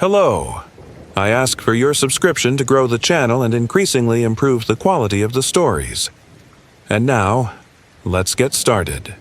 Hello. I ask for your subscription to grow the channel and increasingly improve the quality of the stories. And now, let's get started.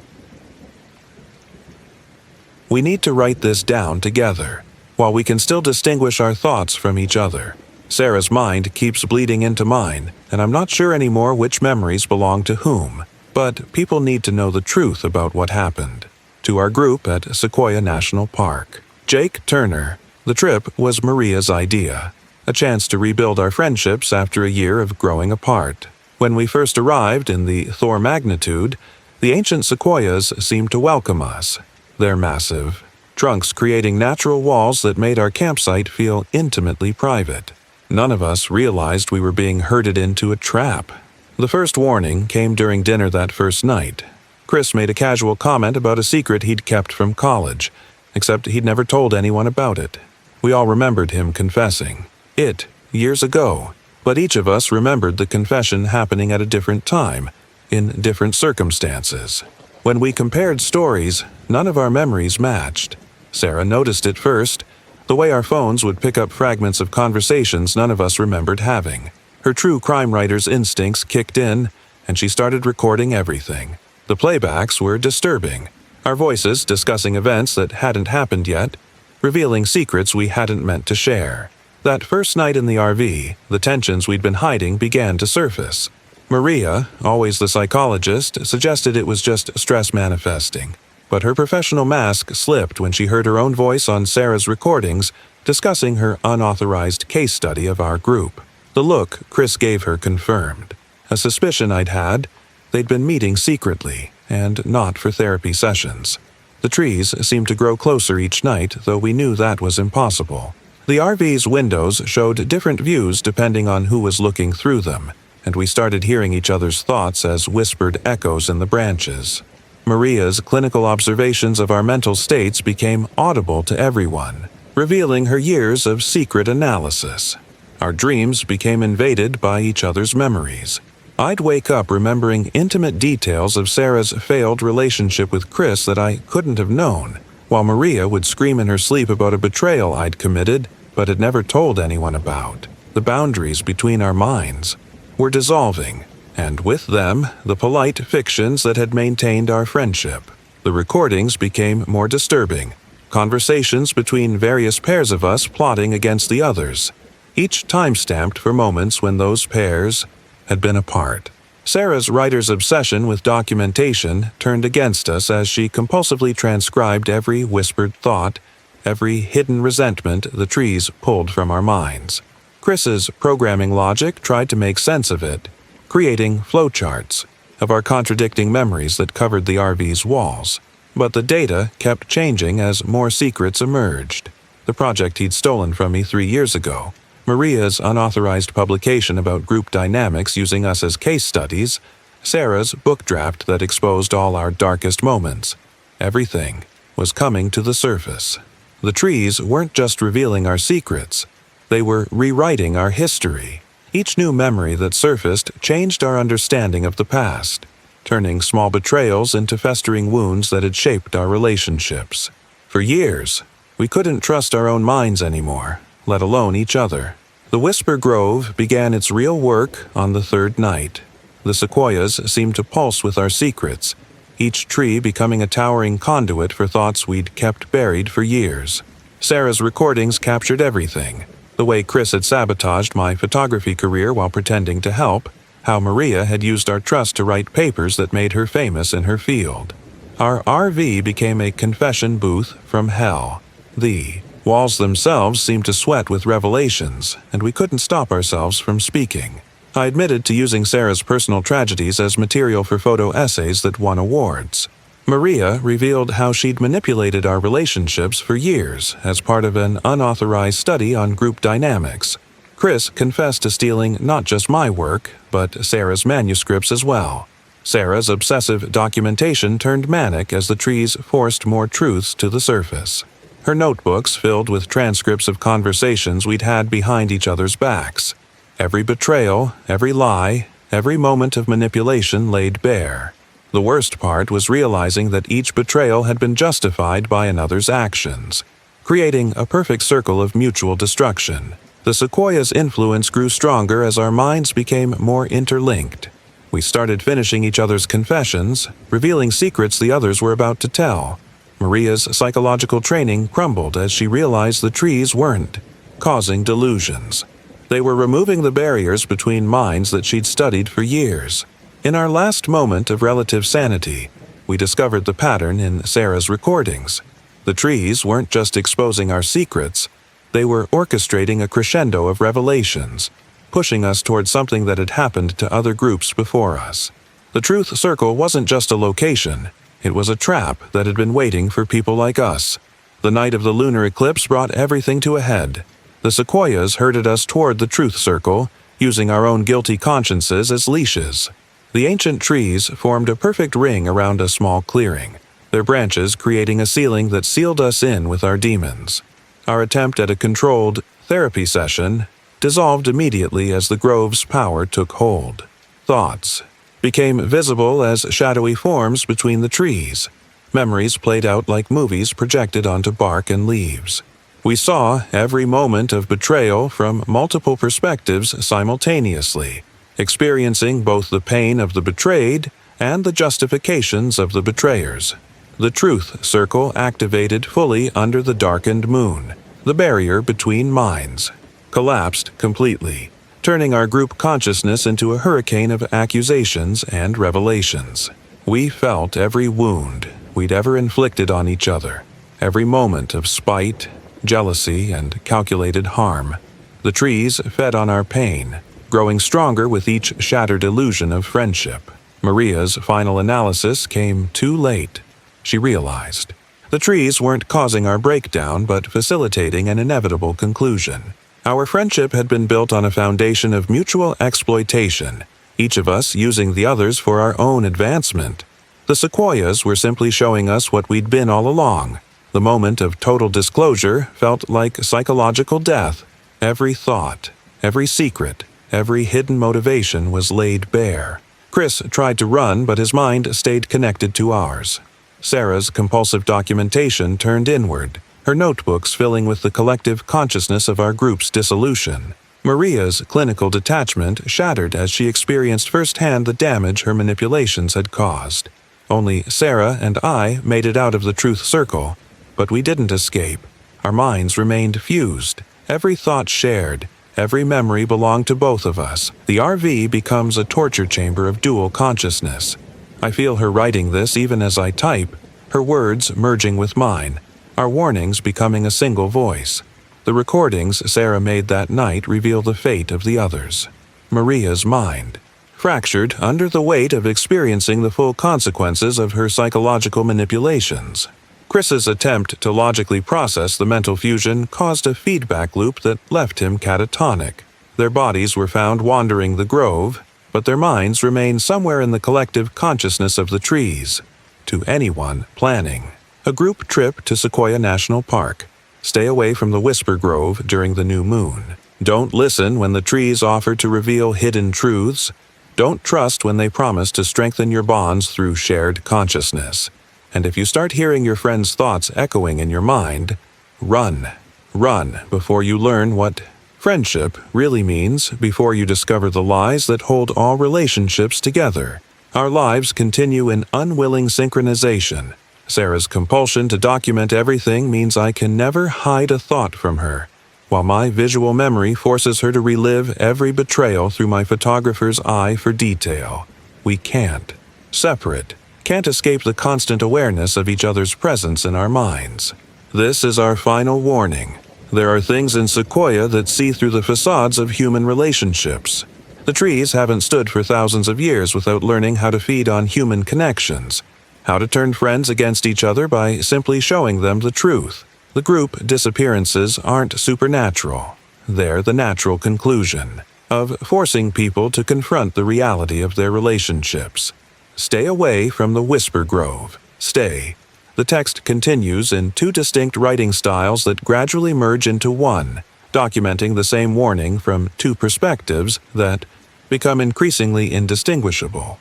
We need to write this down together, while we can still distinguish our thoughts from each other. Sarah's mind keeps bleeding into mine, and I'm not sure anymore which memories belong to whom. But people need to know the truth about what happened. To our group at Sequoia National Park. Jake Turner. The trip was Maria's idea. A chance to rebuild our friendships after a year of growing apart. When we first arrived in the Thor magnitude, the ancient sequoias seemed to welcome us. Their massive trunks creating natural walls that made our campsite feel intimately private. None of us realized we were being herded into a trap. The first warning came during dinner that first night. Chris made a casual comment about a secret he'd kept from college, except he'd never told anyone about it. We all remembered him confessing it years ago, but each of us remembered the confession happening at a different time, in different circumstances. When we compared stories, none of our memories matched. Sarah noticed it first, the way our phones would pick up fragments of conversations none of us remembered having. Her true crime writer's instincts kicked in, and she started recording everything. The playbacks were disturbing, our voices discussing events that hadn't happened yet, revealing secrets we hadn't meant to share. That first night in the RV, the tensions we'd been hiding began to surface. Maria, always the psychologist, suggested it was just stress manifesting. But her professional mask slipped when she heard her own voice on Sarah's recordings discussing her unauthorized case study of our group. The look Chris gave her confirmed. A suspicion I'd had, they'd been meeting secretly, and not for therapy sessions. The trees seemed to grow closer each night, though we knew that was impossible. The RV's windows showed different views depending on who was looking through them, and we started hearing each other's thoughts as whispered echoes in the branches. Maria's clinical observations of our mental states became audible to everyone, revealing her years of secret analysis. Our dreams became invaded by each other's memories. I'd wake up remembering intimate details of Sarah's failed relationship with Chris that I couldn't have known, while Maria would scream in her sleep about a betrayal I'd committed but had never told anyone about. The boundaries between our minds were dissolving, and with them, the polite fictions that had maintained our friendship. The recordings became more disturbing, conversations between various pairs of us plotting against the others, each time-stamped for moments when those pairs had been apart. Sarah's writer's obsession with documentation turned against us as she compulsively transcribed every whispered thought, every hidden resentment the trees pulled from our minds. Chris's programming logic tried to make sense of it, creating flowcharts of our contradicting memories that covered the RV's walls. But the data kept changing as more secrets emerged. The project he'd stolen from me 3 years ago, Maria's unauthorized publication about group dynamics using us as case studies, Sarah's book draft that exposed all our darkest moments. Everything was coming to the surface. The trees weren't just revealing our secrets, they were rewriting our history. Each new memory that surfaced changed our understanding of the past, turning small betrayals into festering wounds that had shaped our relationships. For years, we couldn't trust our own minds anymore, let alone each other. The Whisper Grove began its real work on the third night. The sequoias seemed to pulse with our secrets, each tree becoming a towering conduit for thoughts we'd kept buried for years. Sarah's recordings captured everything. The way Chris had sabotaged my photography career while pretending to help, how Maria had used our trust to write papers that made her famous in her field. Our RV became a confession booth from hell. The walls themselves seemed to sweat with revelations, and we couldn't stop ourselves from speaking. I admitted to using Sarah's personal tragedies as material for photo essays that won awards. Maria revealed how she'd manipulated our relationships for years as part of an unauthorized study on group dynamics. Chris confessed to stealing not just my work, but Sarah's manuscripts as well. Sarah's obsessive documentation turned manic as the trees forced more truths to the surface. Her notebooks filled with transcripts of conversations we'd had behind each other's backs. Every betrayal, every lie, every moment of manipulation laid bare. The worst part was realizing that each betrayal had been justified by another's actions. creating a perfect circle of mutual destruction. The sequoia's influence grew stronger as our minds became more interlinked. We started finishing each other's confessions, revealing secrets the others were about to tell. Maria's psychological training crumbled as she realized the trees weren't causing delusions. They were removing the barriers between minds that she'd studied for years. In our last moment of relative sanity, we discovered the pattern in Sarah's recordings. The trees weren't just exposing our secrets, they were orchestrating a crescendo of revelations, pushing us toward something that had happened to other groups before us. The Truth Circle wasn't just a location, it was a trap that had been waiting for people like us. The night of the lunar eclipse brought everything to a head. The sequoias herded us toward the Truth Circle, using our own guilty consciences as leashes. The ancient trees formed a perfect ring around a small clearing, their branches creating a ceiling that sealed us in with our demons. Our attempt at a controlled therapy session dissolved immediately as the grove's power took hold. Thoughts became visible as shadowy forms between the trees. Memories played out like movies projected onto bark and leaves. We saw every moment of betrayal from multiple perspectives simultaneously, experiencing both the pain of the betrayed and the justifications of the betrayers. The Truth Circle activated fully under the darkened moon. The barrier between minds collapsed completely, turning our group consciousness into a hurricane of accusations and revelations. We felt every wound we'd ever inflicted on each other, every moment of spite, jealousy, and calculated harm. The trees fed on our pain, growing stronger with each shattered illusion of friendship. Maria's final analysis came too late. She realized the trees weren't causing our breakdown but facilitating an inevitable conclusion. Our friendship had been built on a foundation of mutual exploitation, each of us using the others for our own advancement. The sequoias were simply showing us what we'd been all along. The moment of total disclosure felt like psychological death. Every thought, every secret, every hidden motivation was laid bare. Chris tried to run, but his mind stayed connected to ours. Sarah's compulsive documentation turned inward, her notebooks filling with the collective consciousness of our group's dissolution. Maria's clinical detachment shattered as she experienced firsthand the damage her manipulations had caused. Only Sarah and I made it out of the Truth Circle, but we didn't escape. Our minds remained fused, every thought shared, every memory belonged to both of us. The RV becomes a torture chamber of dual consciousness. I feel her writing this even as I type, her words merging with mine, our warnings becoming a single voice. The recordings Sarah made that night reveal the fate of the others. Maria's mind, fractured under the weight of experiencing the full consequences of her psychological manipulations. Chris's attempt to logically process the mental fusion caused a feedback loop that left him catatonic. Their bodies were found wandering the grove, but their minds remained somewhere in the collective consciousness of the trees. To anyone planning a group trip to Sequoia National Park, stay away from the Whisper Grove during the new moon. Don't listen when the trees offer to reveal hidden truths. Don't trust when they promise to strengthen your bonds through shared consciousness. And if you start hearing your friends' thoughts echoing in your mind, run. Run before you learn what friendship really means, before you discover the lies that hold all relationships together. Our lives continue in unwilling synchronization. Sarah's compulsion to document everything means I can never hide a thought from her, while my visual memory forces her to relive every betrayal through my photographer's eye for detail. We can't. Separate. Can't escape the constant awareness of each other's presence in our minds. This is our final warning. There are things in Sequoia that see through the facades of human relationships. The trees haven't stood for thousands of years without learning how to feed on human connections, how to turn friends against each other by simply showing them the truth. The group disappearances aren't supernatural. They're the natural conclusion of forcing people to confront the reality of their relationships. Stay away from the Whisper Grove. Stay. The text continues in two distinct writing styles that gradually merge into one, documenting the same warning from two perspectives that become increasingly indistinguishable.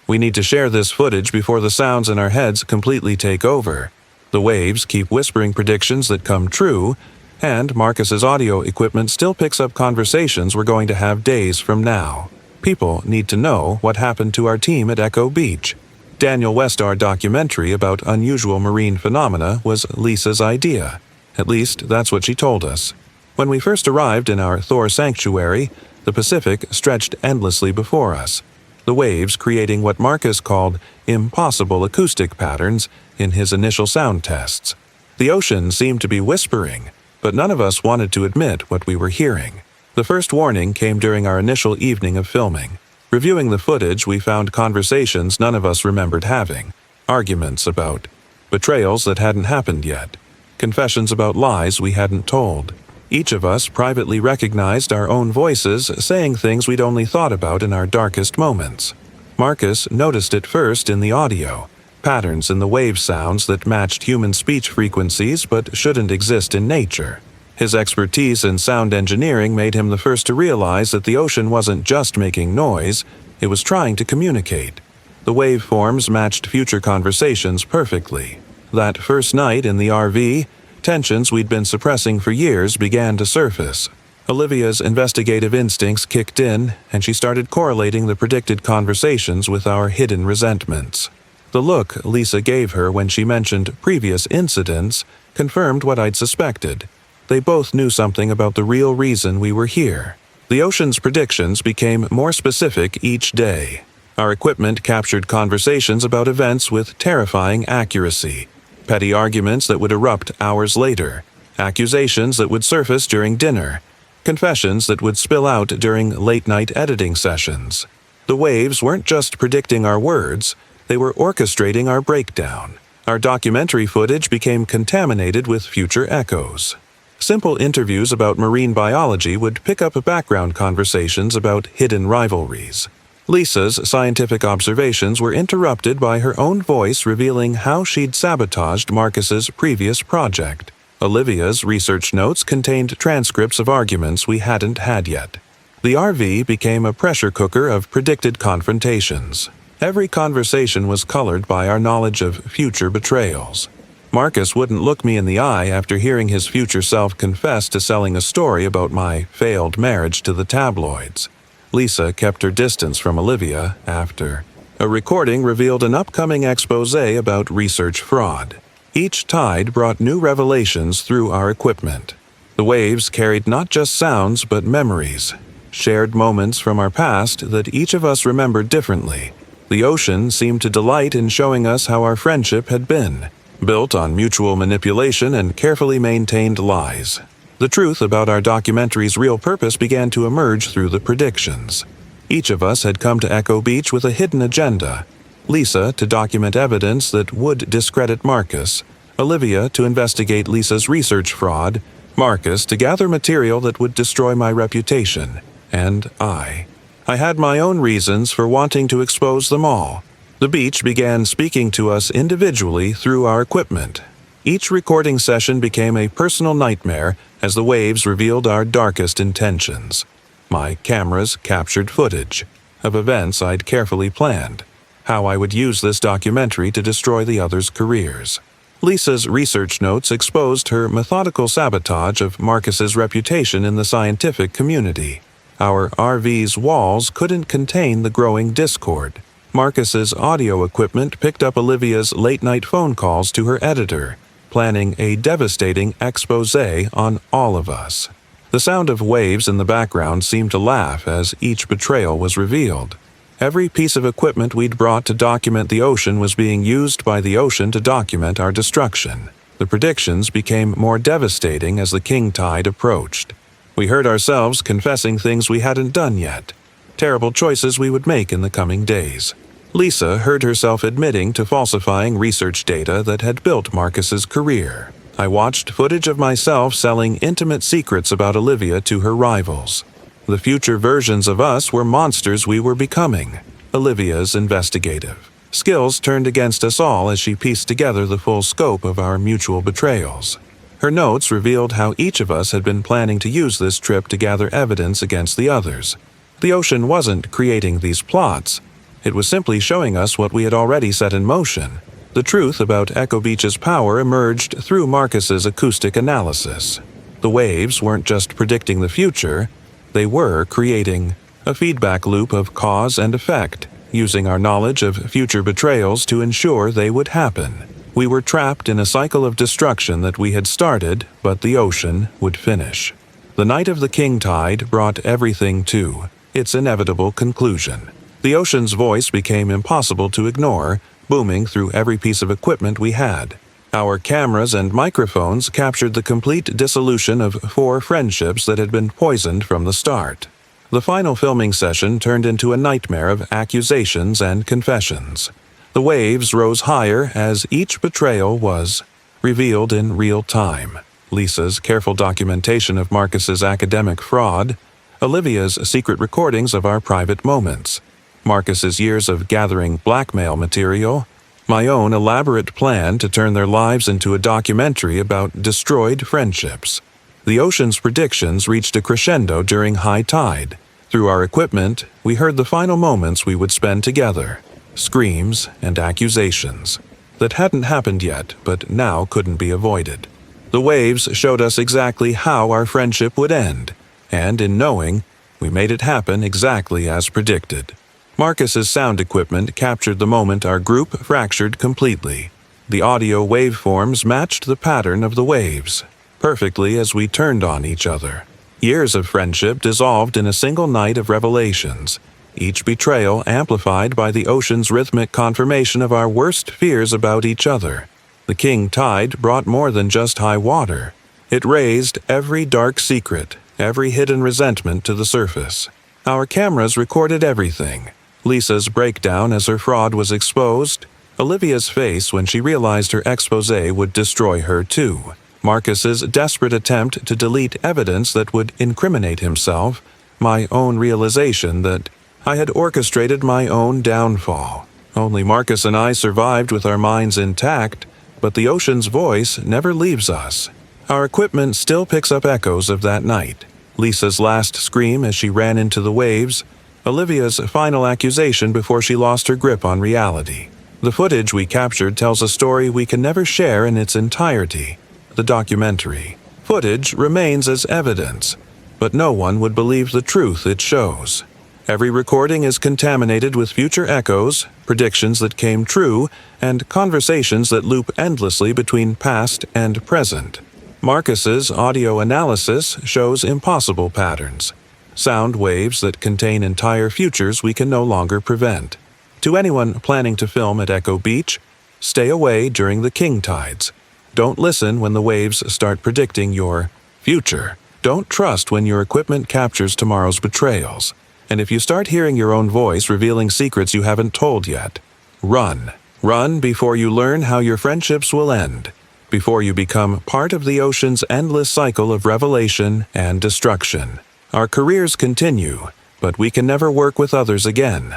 We need to share this footage before the sounds in our heads completely take over. The waves keep whispering predictions that come true, and Marcus's audio equipment still picks up conversations we're going to have days from now. People need to know what happened to our team at Echo Beach. Daniel Westar documentary about unusual marine phenomena was Lisa's idea. At least, that's what she told us. When we first arrived in our Thor sanctuary, the Pacific stretched endlessly before us, the waves creating what Marcus called impossible acoustic patterns in his initial sound tests. The ocean seemed to be whispering, but none of us wanted to admit what we were hearing. The first warning came during our initial evening of filming. Reviewing the footage, we found conversations none of us remembered having, arguments about betrayals that hadn't happened yet, confessions about lies we hadn't told. Each of us privately recognized our own voices saying things we'd only thought about in our darkest moments. Marcus noticed it first in the audio, patterns in the wave sounds that matched human speech frequencies but shouldn't exist in nature. His expertise in sound engineering made him the first to realize that the ocean wasn't just making noise, it was trying to communicate. The waveforms matched future conversations perfectly. That first night in the RV, tensions we'd been suppressing for years began to surface. Olivia's investigative instincts kicked in, and she started correlating the predicted conversations with our hidden resentments. The look Lisa gave her when she mentioned previous incidents confirmed what I'd suspected. They both knew something about the real reason we were here. The ocean's predictions became more specific each day. Our equipment captured conversations about events with terrifying accuracy, petty arguments that would erupt hours later, accusations that would surface during dinner, confessions that would spill out during late-night editing sessions. The waves weren't just predicting our words, they were orchestrating our breakdown. Our documentary footage became contaminated with future echoes. Simple interviews about marine biology would pick up background conversations about hidden rivalries. Lisa's scientific observations were interrupted by her own voice revealing how she'd sabotaged Marcus's previous project. Olivia's research notes contained transcripts of arguments we hadn't had yet. The RV became a pressure cooker of predicted confrontations. Every conversation was colored by our knowledge of future betrayals. Marcus wouldn't look me in the eye after hearing his future self confess to selling a story about my failed marriage to the tabloids. Lisa kept her distance from Olivia after. A recording revealed an upcoming expose about research fraud. Each tide brought new revelations through our equipment. The waves carried not just sounds but memories, shared moments from our past that each of us remembered differently. The ocean seemed to delight in showing us how our friendship had been, built on mutual manipulation and carefully maintained lies. The truth about our documentary's real purpose began to emerge through the predictions. Each of us had come to Echo Beach with a hidden agenda. Lisa to document evidence that would discredit Marcus, Olivia to investigate Lisa's research fraud, Marcus to gather material that would destroy my reputation, and I had my own reasons for wanting to expose them all. The beach began speaking to us individually through our equipment. Each recording session became a personal nightmare as the waves revealed our darkest intentions. My cameras captured footage of events I'd carefully planned, how I would use this documentary to destroy the others' careers. Lisa's research notes exposed her methodical sabotage of Marcus's reputation in the scientific community. Our RV's walls couldn't contain the growing discord. Marcus's audio equipment picked up Olivia's late-night phone calls to her editor, planning a devastating expose on all of us. The sound of waves in the background seemed to laugh as each betrayal was revealed. Every piece of equipment we'd brought to document the ocean was being used by the ocean to document our destruction. The predictions became more devastating as the king tide approached. We heard ourselves confessing things we hadn't done yet, terrible choices we would make in the coming days. Lisa heard herself admitting to falsifying research data that had built Marcus's career. I watched footage of myself selling intimate secrets about Olivia to her rivals. The future versions of us were monsters we were becoming. Olivia's investigative skills turned against us all as she pieced together the full scope of our mutual betrayals. Her notes revealed how each of us had been planning to use this trip to gather evidence against the others. The ocean wasn't creating these plots. It was simply showing us what we had already set in motion. The truth about Echo Beach's power emerged through Marcus's acoustic analysis. The waves weren't just predicting the future, they were creating a feedback loop of cause and effect, using our knowledge of future betrayals to ensure they would happen. We were trapped in a cycle of destruction that we had started, but the ocean would finish. The night of the king tide brought everything to its inevitable conclusion. The ocean's voice became impossible to ignore, booming through every piece of equipment we had. Our cameras and microphones captured the complete dissolution of 4 friendships that had been poisoned from the start. The final filming session turned into a nightmare of accusations and confessions. The waves rose higher as each betrayal was revealed in real time. Lisa's careful documentation of Marcus's academic fraud, Olivia's secret recordings of our private moments, Marcus's years of gathering blackmail material, my own elaborate plan to turn their lives into a documentary about destroyed friendships. The ocean's predictions reached a crescendo during high tide. Through our equipment, we heard the final moments we would spend together. Screams and accusations that hadn't happened yet, but now couldn't be avoided. The waves showed us exactly how our friendship would end, and in knowing, we made it happen exactly as predicted. Marcus's sound equipment captured the moment our group fractured completely. The audio waveforms matched the pattern of the waves, perfectly as we turned on each other. Years of friendship dissolved in a single night of revelations, each betrayal amplified by the ocean's rhythmic confirmation of our worst fears about each other. The king tide brought more than just high water. It raised every dark secret, every hidden resentment to the surface. Our cameras recorded everything. Lisa's breakdown as her fraud was exposed, Olivia's face when she realized her exposé would destroy her too, Marcus's desperate attempt to delete evidence that would incriminate himself, my own realization that I had orchestrated my own downfall. Only Marcus and I survived with our minds intact, but the ocean's voice never leaves us. Our equipment still picks up echoes of that night. Lisa's last scream as she ran into the waves, Olivia's final accusation before she lost her grip on reality. The footage we captured tells a story we can never share in its entirety. The documentary footage remains as evidence, but no one would believe the truth it shows. Every recording is contaminated with future echoes, predictions that came true, and conversations that loop endlessly between past and present. Marcus's audio analysis shows impossible patterns, sound waves that contain entire futures we can no longer prevent. To anyone planning to film at Echo Beach, stay away during the king tides. Don't listen when the waves start predicting your future. Don't trust when your equipment captures tomorrow's betrayals. And if you start hearing your own voice revealing secrets you haven't told yet, run. Run before you learn how your friendships will end, before you become part of the ocean's endless cycle of revelation and destruction. Our careers continue, but we can never work with others again.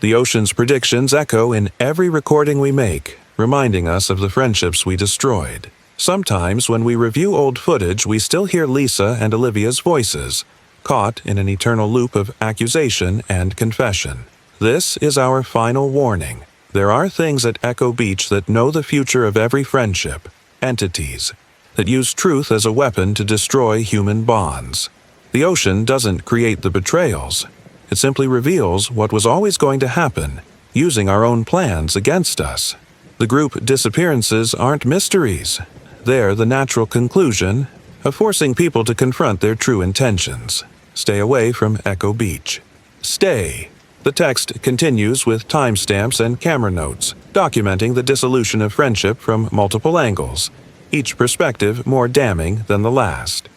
The ocean's predictions echo in every recording we make, reminding us of the friendships we destroyed. Sometimes when we review old footage, we still hear Lisa and Olivia's voices, caught in an eternal loop of accusation and confession. This is our final warning. There are things at Echo Beach that know the future of every friendship, entities, that use truth as a weapon to destroy human bonds. The ocean doesn't create the betrayals. It simply reveals what was always going to happen, using our own plans against us. The group disappearances aren't mysteries. They're the natural conclusion of forcing people to confront their true intentions. Stay away from Echo Beach. Stay. The text continues with timestamps and camera notes, documenting the dissolution of friendship from multiple angles, each perspective more damning than the last.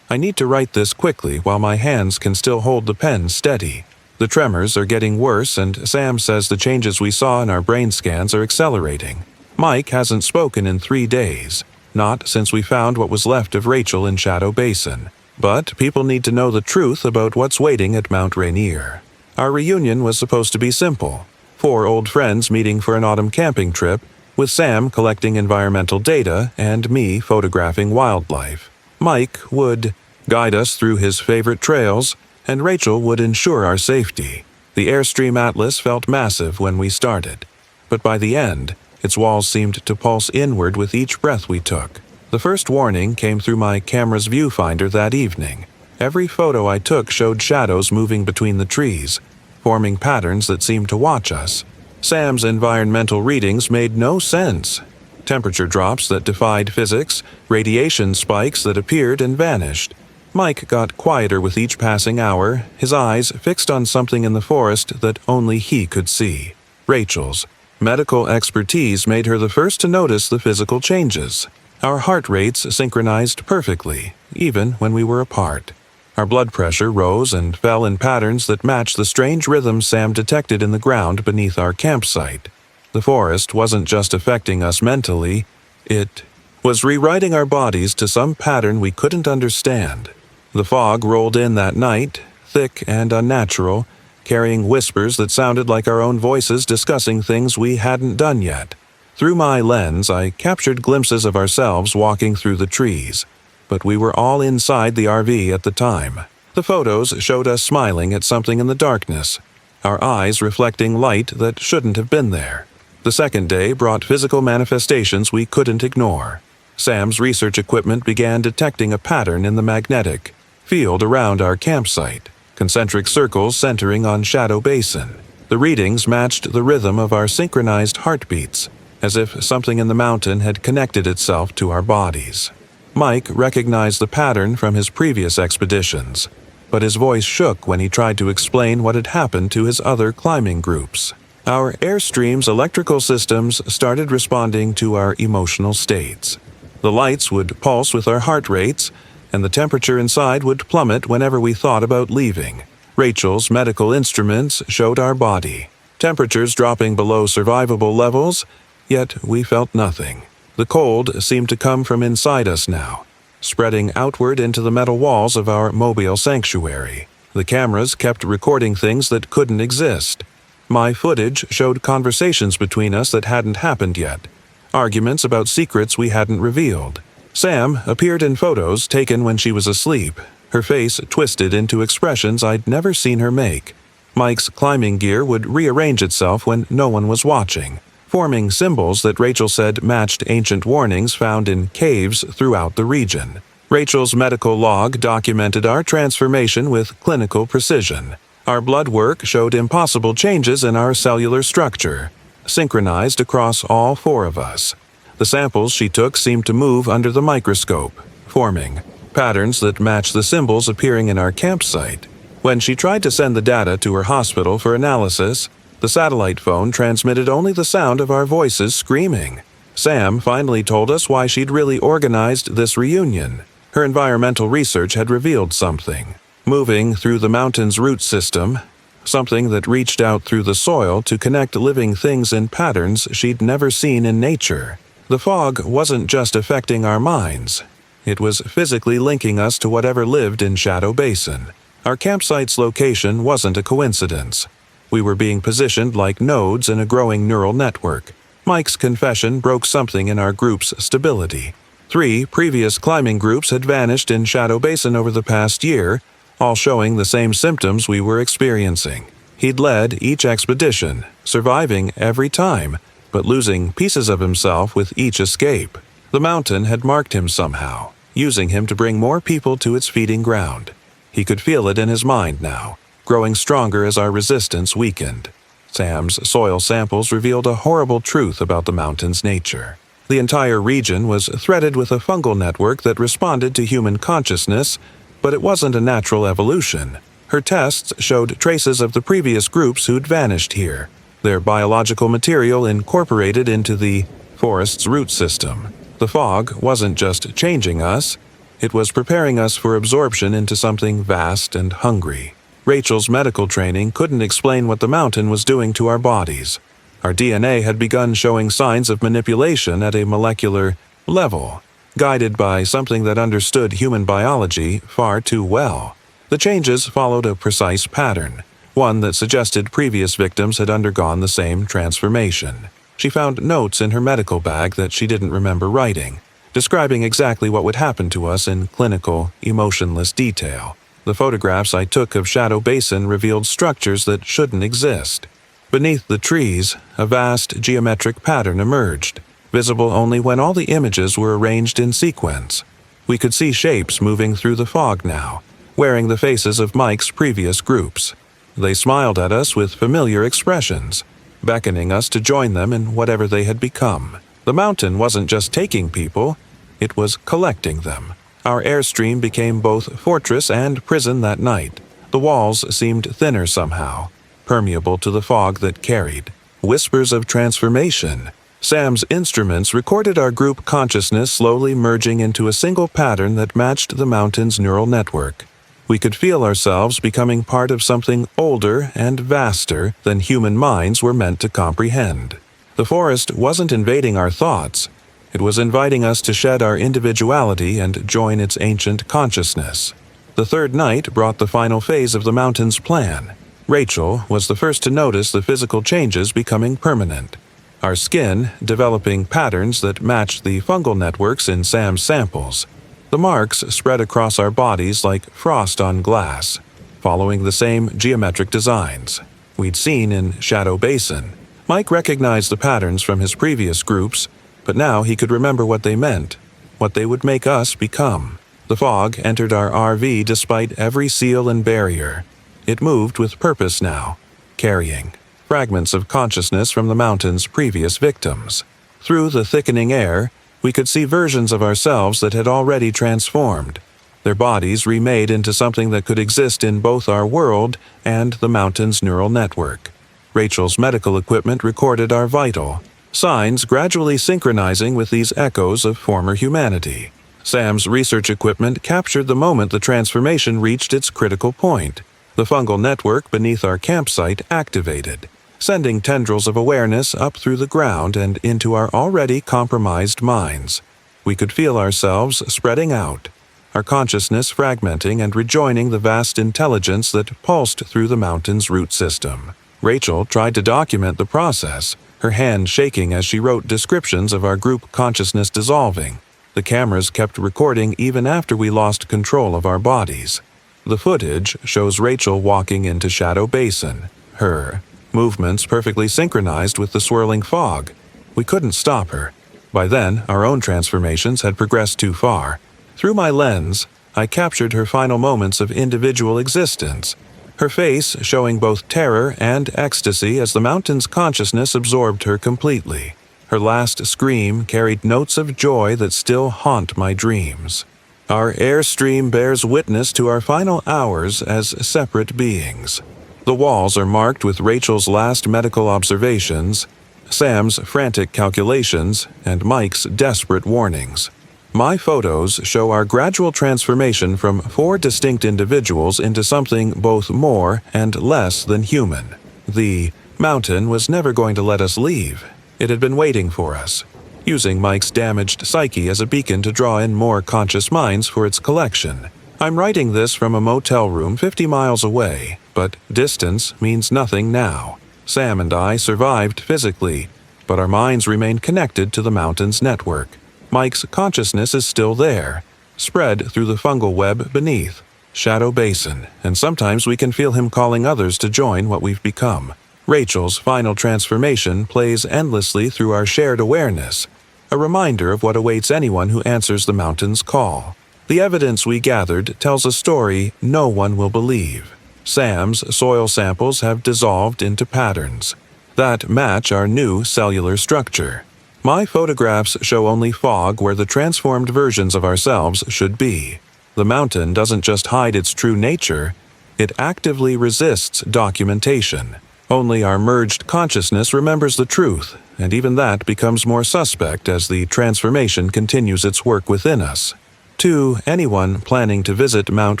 I need to write this quickly while my hands can still hold the pen steady. The tremors are getting worse, and Sam says the changes we saw in our brain scans are accelerating. Mike hasn't spoken in 3 days, not since we found what was left of Rachel in Shadow Basin. But people need to know the truth about what's waiting at Mount Rainier. Our reunion was supposed to be simple. 4 old friends meeting for an autumn camping trip, with Sam collecting environmental data and me photographing wildlife. Mike would guide us through his favorite trails and Rachel would ensure our safety. The Airstream Atlas felt massive when we started, but by the end, its walls seemed to pulse inward with each breath we took. The first warning came through my camera's viewfinder that evening. Every photo I took showed shadows moving between the trees, forming patterns that seemed to watch us. Sam's environmental readings made no sense. Temperature drops that defied physics, radiation spikes that appeared and vanished. Mike got quieter with each passing hour, his eyes fixed on something in the forest that only he could see. Rachel's medical expertise made her the first to notice the physical changes. Our heart rates synchronized perfectly, even when we were apart. Our blood pressure rose and fell in patterns that matched the strange rhythm Sam detected in the ground beneath our campsite. The forest wasn't just affecting us mentally, it was rewriting our bodies to some pattern we couldn't understand. The fog rolled in that night, thick and unnatural, carrying whispers that sounded like our own voices discussing things we hadn't done yet. Through my lens, I captured glimpses of ourselves walking through the trees, but we were all inside the RV at the time. The photos showed us smiling at something in the darkness, our eyes reflecting light that shouldn't have been there. The second day brought physical manifestations we couldn't ignore. Sam's research equipment began detecting a pattern in the magnetic field around our campsite, concentric circles centering on Shadow Basin. The readings matched the rhythm of our synchronized heartbeats, as if something in the mountain had connected itself to our bodies. Mike recognized the pattern from his previous expeditions, but his voice shook when he tried to explain what had happened to his other climbing groups. Our Airstream's electrical systems started responding to our emotional states. The lights would pulse with our heart rates, and the temperature inside would plummet whenever we thought about leaving. Rachel's medical instruments showed our body, temperatures dropping below survivable levels, yet we felt nothing. The cold seemed to come from inside us now, spreading outward into the metal walls of our mobile sanctuary. The cameras kept recording things that couldn't exist. My footage showed conversations between us that hadn't happened yet, arguments about secrets we hadn't revealed. Sam appeared in photos taken when she was asleep, her face twisted into expressions I'd never seen her make. Mike's climbing gear would rearrange itself when no one was watching, forming symbols that Rachel said matched ancient warnings found in caves throughout the region. Rachel's medical log documented our transformation with clinical precision. Our blood work showed impossible changes in our cellular structure, synchronized across all four of us. The samples she took seemed to move under the microscope, forming patterns that matched the symbols appearing in our campsite. When she tried to send the data to her hospital for analysis, the satellite phone transmitted only the sound of our voices screaming. Sam finally told us why she'd really organized this reunion. Her environmental research had revealed something. Moving through the mountain's root system, something that reached out through the soil to connect living things in patterns she'd never seen in nature. The fog wasn't just affecting our minds. It was physically linking us to whatever lived in Shadow Basin. Our campsite's location wasn't a coincidence. We were being positioned like nodes in a growing neural network. Mike's confession broke something in our group's stability. 3 previous climbing groups had vanished in Shadow Basin over the past year, all showing the same symptoms we were experiencing. He'd led each expedition, surviving every time, but losing pieces of himself with each escape. The mountain had marked him somehow, using him to bring more people to its feeding ground. He could feel it in his mind now, growing stronger as our resistance weakened. Sam's soil samples revealed a horrible truth about the mountain's nature. The entire region was threaded with a fungal network that responded to human consciousness, but it wasn't a natural evolution. Her tests showed traces of the previous groups who'd vanished here, their biological material incorporated into the forest's root system. The fog wasn't just changing us, it was preparing us for absorption into something vast and hungry. Rachel's medical training couldn't explain what the mountain was doing to our bodies. Our DNA had begun showing signs of manipulation at a molecular level, guided by something that understood human biology far too well. The changes followed a precise pattern, one that suggested previous victims had undergone the same transformation. She found notes in her medical bag that she didn't remember writing, describing exactly what would happen to us in clinical, emotionless detail. The photographs I took of Shadow Basin revealed structures that shouldn't exist. Beneath the trees, a vast geometric pattern emerged, visible only when all the images were arranged in sequence. We could see shapes moving through the fog now, wearing the faces of Mike's previous groups. They smiled at us with familiar expressions, beckoning us to join them in whatever they had become. The mountain wasn't just taking people, it was collecting them. Our airstream became both fortress and prison that night. The walls seemed thinner somehow, permeable to the fog that carried. Whispers of transformation. Sam's instruments recorded our group consciousness slowly merging into a single pattern that matched the mountain's neural network. We could feel ourselves becoming part of something older and vaster than human minds were meant to comprehend. The forest wasn't invading our thoughts. It was inviting us to shed our individuality and join its ancient consciousness. The third night brought the final phase of the mountain's plan. Rachel was the first to notice the physical changes becoming permanent. Our skin developing patterns that matched the fungal networks in Sam's samples. The marks spread across our bodies like frost on glass, following the same geometric designs we'd seen in Shadow Basin. Mike recognized the patterns from his previous groups, but now he could remember what they meant, what they would make us become. The fog entered our RV despite every seal and barrier. It moved with purpose now, carrying fragments of consciousness from the mountain's previous victims. Through the thickening air, we could see versions of ourselves that had already transformed, their bodies remade into something that could exist in both our world and the mountain's neural network. Rachel's medical equipment recorded our vital signs gradually synchronizing with these echoes of former humanity. Sam's research equipment captured the moment the transformation reached its critical point. The fungal network beneath our campsite activated, sending tendrils of awareness up through the ground and into our already compromised minds. We could feel ourselves spreading out, our consciousness fragmenting and rejoining the vast intelligence that pulsed through the mountain's root system. Rachel tried to document the process, her hand shaking as she wrote descriptions of our group consciousness dissolving. The cameras kept recording even after we lost control of our bodies. The footage shows Rachel walking into Shadow Basin, her movements perfectly synchronized with the swirling fog. We couldn't stop her. By then, our own transformations had progressed too far. Through my lens, I captured her final moments of individual existence, her face showing both terror and ecstasy as the mountain's consciousness absorbed her completely. Her last scream carried notes of joy that still haunt my dreams. Our airstream bears witness to our final hours as separate beings. The walls are marked with Rachel's last medical observations, Sam's frantic calculations, and Mike's desperate warnings. My photos show our gradual transformation from 4 distinct individuals into something both more and less than human. The mountain was never going to let us leave. It had been waiting for us, using Mike's damaged psyche as a beacon to draw in more conscious minds for its collection. I'm writing this from a motel room 50 miles away, but distance means nothing now. Sam and I survived physically, but our minds remain connected to the mountain's network. Mike's consciousness is still there, spread through the fungal web beneath Shadow Basin, and sometimes we can feel him calling others to join what we've become. Rachel's final transformation plays endlessly through our shared awareness, a reminder of what awaits anyone who answers the mountain's call. The evidence we gathered tells a story no one will believe. Sam's soil samples have dissolved into patterns that match our new cellular structure. My photographs show only fog where the transformed versions of ourselves should be. The mountain doesn't just hide its true nature, it actively resists documentation. Only our merged consciousness remembers the truth, and even that becomes more suspect as the transformation continues its work within us. To anyone planning to visit Mount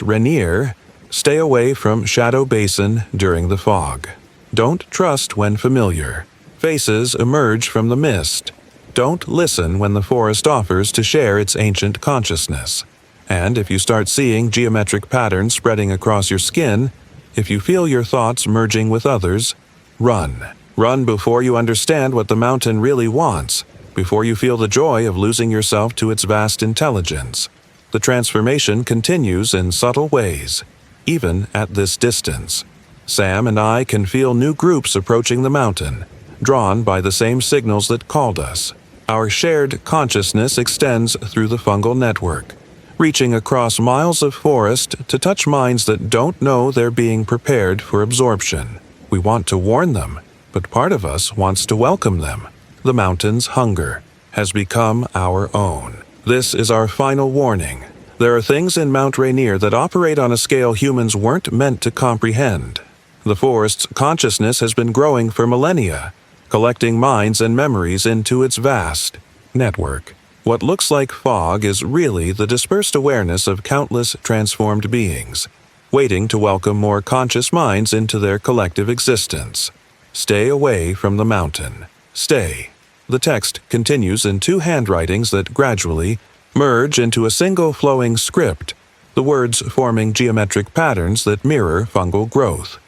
Rainier, stay away from Shadow Basin during the fog. Don't trust when familiar. Faces emerge from the mist. Don't listen when the forest offers to share its ancient consciousness. And if you start seeing geometric patterns spreading across your skin, if you feel your thoughts merging with others, run. Run before you understand what the mountain really wants, before you feel the joy of losing yourself to its vast intelligence. The transformation continues in subtle ways. even at this distance. Sam and I can feel new groups approaching the mountain, drawn by the same signals that called us. Our shared consciousness extends through the fungal network, reaching across miles of forest to touch minds that don't know they're being prepared for absorption. We want to warn them, but part of us wants to welcome them. The mountain's hunger has become our own. This is our final warning. There are things in Mount Rainier that operate on a scale humans weren't meant to comprehend. The forest's consciousness has been growing for millennia, collecting minds and memories into its vast network. What looks like fog is really the dispersed awareness of countless transformed beings, waiting to welcome more conscious minds into their collective existence. Stay away from the mountain. Stay. The text continues in two handwritings that gradually merge into a single flowing script, the words forming geometric patterns that mirror fungal growth.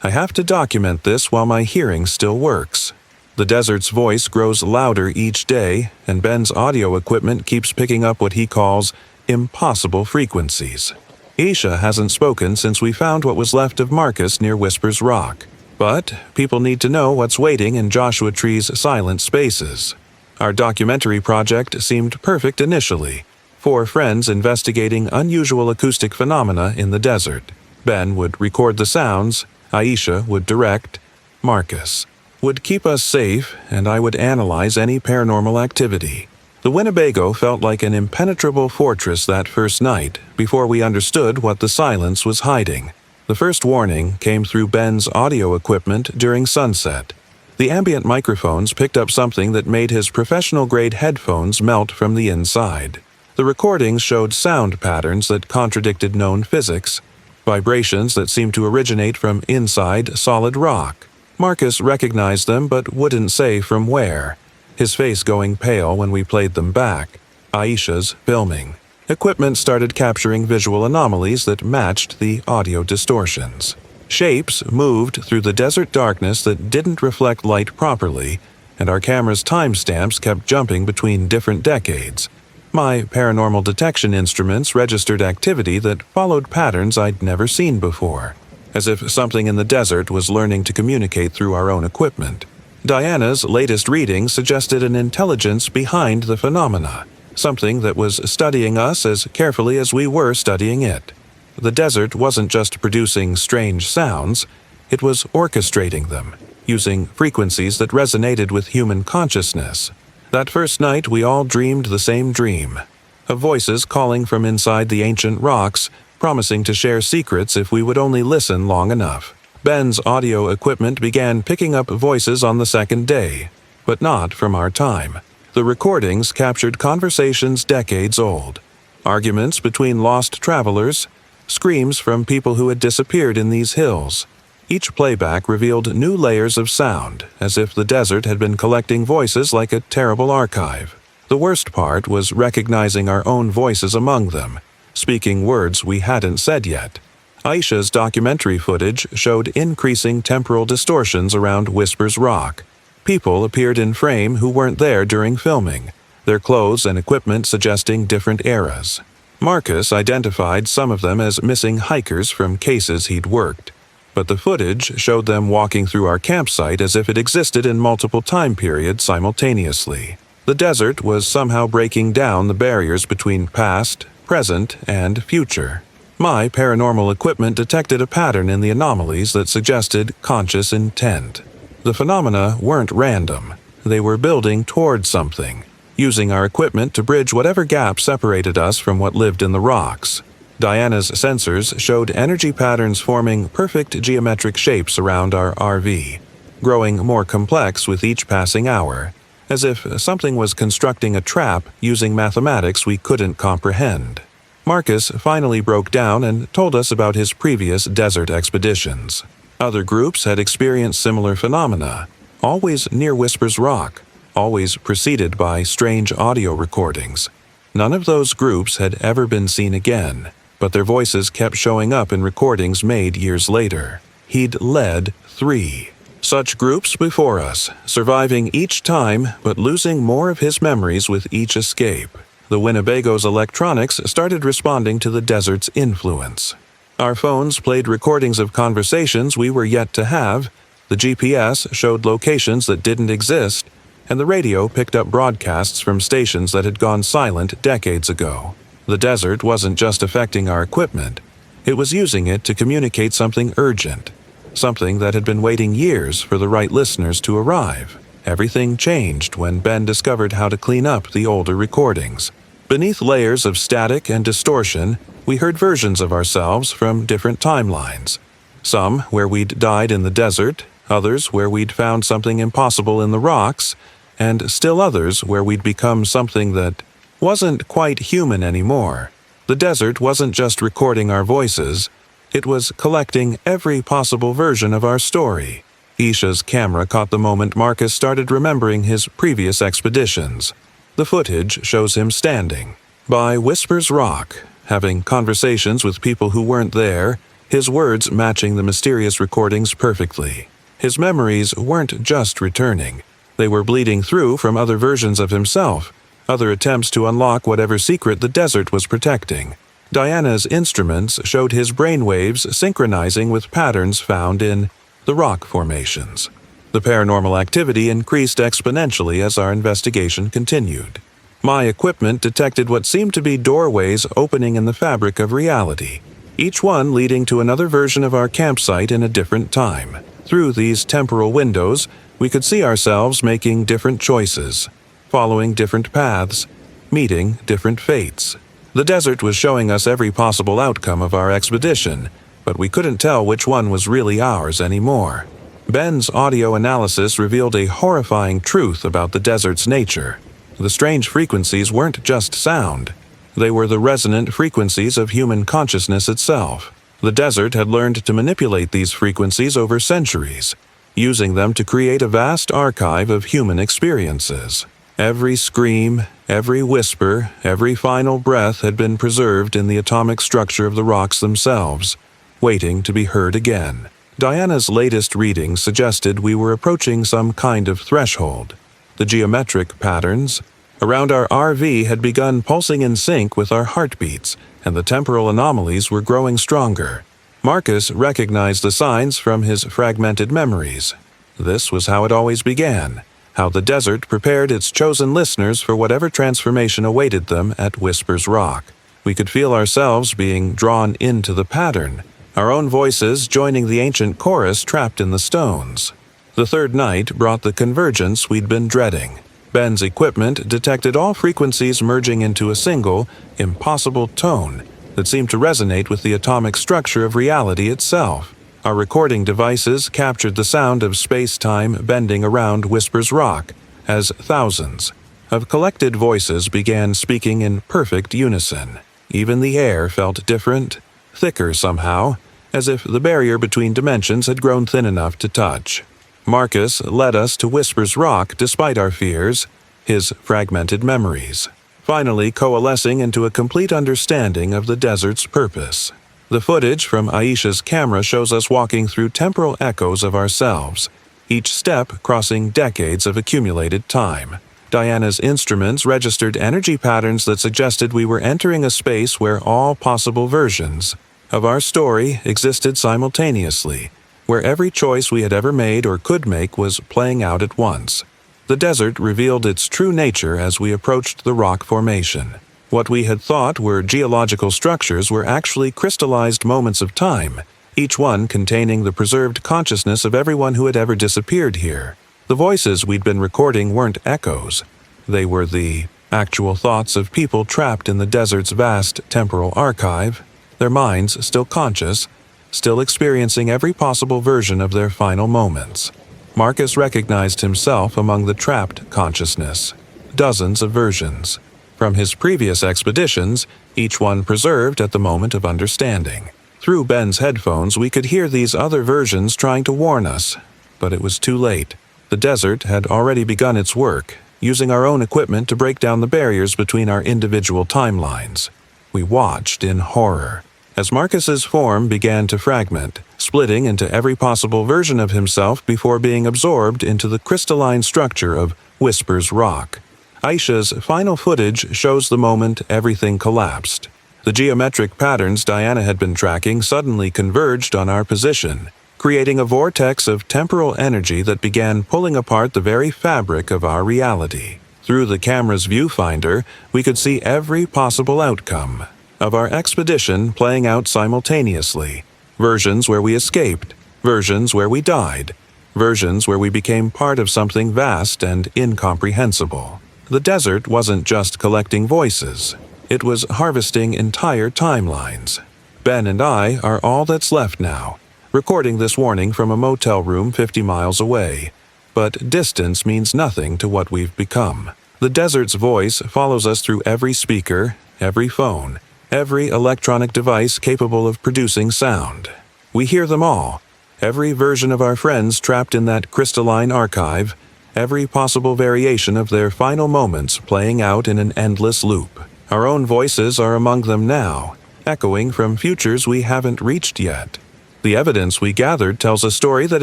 I have to document this while my hearing still works. The desert's voice grows louder each day, and Ben's audio equipment keeps picking up what he calls impossible frequencies. Aisha hasn't spoken since we found what was left of Marcus near Whispers Rock. But people need to know what's waiting in Joshua Tree's silent spaces. Our documentary project seemed perfect initially. 4 friends investigating unusual acoustic phenomena in the desert. Ben would record the sounds, Aisha would direct, Marcus would keep us safe, and I would analyze any paranormal activity. The Winnebago felt like an impenetrable fortress that first night before we understood what the silence was hiding. The first warning came through Ben's audio equipment during sunset. The ambient microphones picked up something that made his professional-grade headphones melt from the inside. The recordings showed sound patterns that contradicted known physics, vibrations that seemed to originate from inside solid rock. Marcus recognized them but wouldn't say from where, his face going pale when we played them back. Aisha's filming. Equipment started capturing visual anomalies that matched the audio distortions. Shapes moved through the desert darkness that didn't reflect light properly, and our camera's timestamps kept jumping between different decades. My paranormal detection instruments registered activity that followed patterns I'd never seen before, as if something in the desert was learning to communicate through our own equipment. Diana's latest reading suggested an intelligence behind the phenomena, something that was studying us as carefully as we were studying it. The desert wasn't just producing strange sounds, it was orchestrating them, using frequencies that resonated with human consciousness. That first night we all dreamed the same dream, of voices calling from inside the ancient rocks, promising to share secrets if we would only listen long enough. Ben's audio equipment began picking up voices on the second day, but not from our time. The recordings captured conversations decades old, arguments between lost travelers, screams from people who had disappeared in these hills. Each playback revealed new layers of sound, as if the desert had been collecting voices like a terrible archive. The worst part was recognizing our own voices among them, speaking words we hadn't said yet. Aisha's documentary footage showed increasing temporal distortions around Whispers Rock. People appeared in frame who weren't there during filming, their clothes and equipment suggesting different eras. Marcus identified some of them as missing hikers from cases he'd worked, but the footage showed them walking through our campsite as if it existed in multiple time periods simultaneously. The desert was somehow breaking down the barriers between past, present, and future. My paranormal equipment detected a pattern in the anomalies that suggested conscious intent. The phenomena weren't random. They were building toward something, using our equipment to bridge whatever gap separated us from what lived in the rocks. Diana's sensors showed energy patterns forming perfect geometric shapes around our RV, growing more complex with each passing hour, as if something was constructing a trap using mathematics we couldn't comprehend. Marcus finally broke down and told us about his previous desert expeditions. Other groups had experienced similar phenomena, always near Whispers Rock, always preceded by strange audio recordings. None of those groups had ever been seen again, but their voices kept showing up in recordings made years later. He'd led 3 such groups before us, surviving each time but losing more of his memories with each escape. The Winnebago's electronics started responding to the desert's influence. Our phones played recordings of conversations we were yet to have, the GPS showed locations that didn't exist, and the radio picked up broadcasts from stations that had gone silent decades ago. The desert wasn't just affecting our equipment. It was using it to communicate something urgent, something that had been waiting years for the right listeners to arrive. Everything changed when Ben discovered how to clean up the older recordings. Beneath layers of static and distortion, we heard versions of ourselves from different timelines. Some where we'd died in the desert, others where we'd found something impossible in the rocks, and still others where we'd become something that wasn't quite human anymore. The desert wasn't just recording our voices, it was collecting every possible version of our story. Isha's camera caught the moment Marcus started remembering his previous expeditions. The footage shows him standing by Whispers Rock, having conversations with people who weren't there, his words matching the mysterious recordings perfectly. His memories weren't just returning. They were bleeding through from other versions of himself, other attempts to unlock whatever secret the desert was protecting. Diana's instruments showed his brainwaves synchronizing with patterns found in the rock formations. The paranormal activity increased exponentially as our investigation continued. My equipment detected what seemed to be doorways opening in the fabric of reality, each one leading to another version of our campsite in a different time. Through these temporal windows, we could see ourselves making different choices, following different paths, meeting different fates. The desert was showing us every possible outcome of our expedition, but we couldn't tell which one was really ours anymore. Ben's audio analysis revealed a horrifying truth about the desert's nature. The strange frequencies weren't just sound. They were the resonant frequencies of human consciousness itself. The desert had learned to manipulate these frequencies over centuries, using them to create a vast archive of human experiences. Every scream, every whisper, every final breath had been preserved in the atomic structure of the rocks themselves, waiting to be heard again. Diana's latest readings suggested we were approaching some kind of threshold. The geometric patterns around our RV had begun pulsing in sync with our heartbeats, and the temporal anomalies were growing stronger. Marcus recognized the signs from his fragmented memories. This was how it always began, how the desert prepared its chosen listeners for whatever transformation awaited them at Whispers Rock. We could feel ourselves being drawn into the pattern, our own voices joining the ancient chorus trapped in the stones. The third night brought the convergence we'd been dreading. Ben's equipment detected all frequencies merging into a single, impossible tone that seemed to resonate with the atomic structure of reality itself. Our recording devices captured the sound of space-time bending around Whispers Rock as thousands of collected voices began speaking in perfect unison. Even the air felt different, thicker somehow, as if the barrier between dimensions had grown thin enough to touch. Marcus led us to Whispers Rock despite our fears, his fragmented memories, finally coalescing into a complete understanding of the desert's purpose. The footage from Aisha's camera shows us walking through temporal echoes of ourselves, each step crossing decades of accumulated time. Diana's instruments registered energy patterns that suggested we were entering a space where all possible versions of our story existed simultaneously, where every choice we had ever made or could make was playing out at once. The desert revealed its true nature as we approached the rock formation. What we had thought were geological structures were actually crystallized moments of time, each one containing the preserved consciousness of everyone who had ever disappeared here. The voices we'd been recording weren't echoes. They were the actual thoughts of people trapped in the desert's vast temporal archive, their minds still conscious, still experiencing every possible version of their final moments. Marcus recognized himself among the trapped consciousness. Dozens of versions. From his previous expeditions, each one preserved at the moment of understanding. Through Ben's headphones, we could hear these other versions trying to warn us, but it was too late. The desert had already begun its work, using our own equipment to break down the barriers between our individual timelines. We watched in horror as Marcus's form began to fragment, splitting into every possible version of himself before being absorbed into the crystalline structure of Whispers Rock. Aisha's final footage shows the moment everything collapsed. The geometric patterns Diana had been tracking suddenly converged on our position, creating a vortex of temporal energy that began pulling apart the very fabric of our reality. Through the camera's viewfinder, we could see every possible outcome of our expedition playing out simultaneously. Versions where we escaped, versions where we died, versions where we became part of something vast and incomprehensible. The desert wasn't just collecting voices. It was harvesting entire timelines. Ben and I are all that's left now, recording this warning from a motel room 50 miles away. But distance means nothing to what we've become. The desert's voice follows us through every speaker, every phone, every electronic device capable of producing sound. We hear them all, every version of our friends trapped in that crystalline archive, every possible variation of their final moments playing out in an endless loop. Our own voices are among them now, echoing from futures we haven't reached yet. The evidence we gathered tells a story that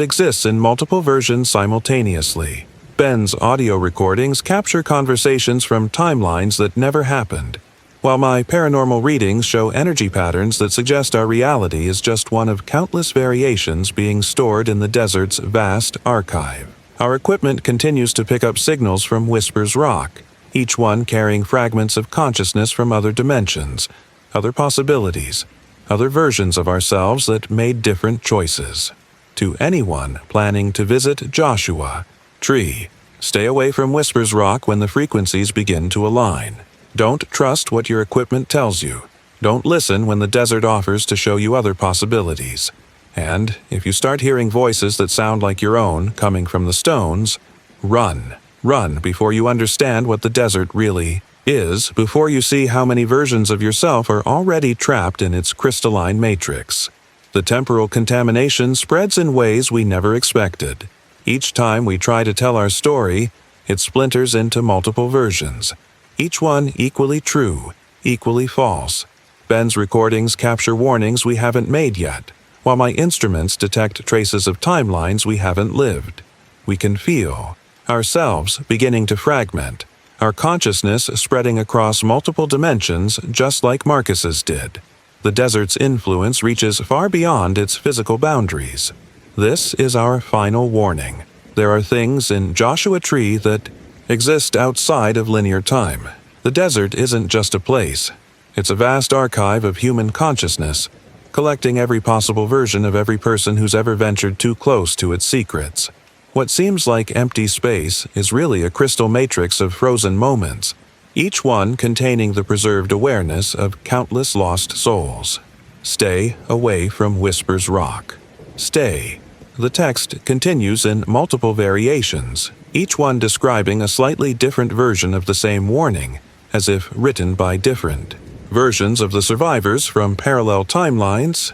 exists in multiple versions simultaneously. Ben's audio recordings capture conversations from timelines that never happened, while my paranormal readings show energy patterns that suggest our reality is just one of countless variations being stored in the desert's vast archive. Our equipment continues to pick up signals from Whispers Rock, each one carrying fragments of consciousness from other dimensions, other possibilities, other versions of ourselves that made different choices. To anyone planning to visit Joshua Tree, stay away from Whispers Rock when the frequencies begin to align. Don't trust what your equipment tells you. Don't listen when the desert offers to show you other possibilities. And if you start hearing voices that sound like your own coming from the stones, run. Run before you understand what the desert really is, before you see how many versions of yourself are already trapped in its crystalline matrix. The temporal contamination spreads in ways we never expected. Each time we try to tell our story, it splinters into multiple versions, each one equally true, equally false. Ben's recordings capture warnings we haven't made yet, while my instruments detect traces of timelines we haven't lived. We can feel ourselves beginning to fragment, our consciousness spreading across multiple dimensions just like Marcus's did. The desert's influence reaches far beyond its physical boundaries. This is our final warning. There are things in Joshua Tree that exist outside of linear time. The desert isn't just a place. It's a vast archive of human consciousness, collecting every possible version of every person who's ever ventured too close to its secrets. What seems like empty space is really a crystal matrix of frozen moments, each one containing the preserved awareness of countless lost souls. Stay away from Whispers Rock. Stay. The text continues in multiple variations, each one describing a slightly different version of the same warning, as if written by different versions of the survivors from parallel timelines.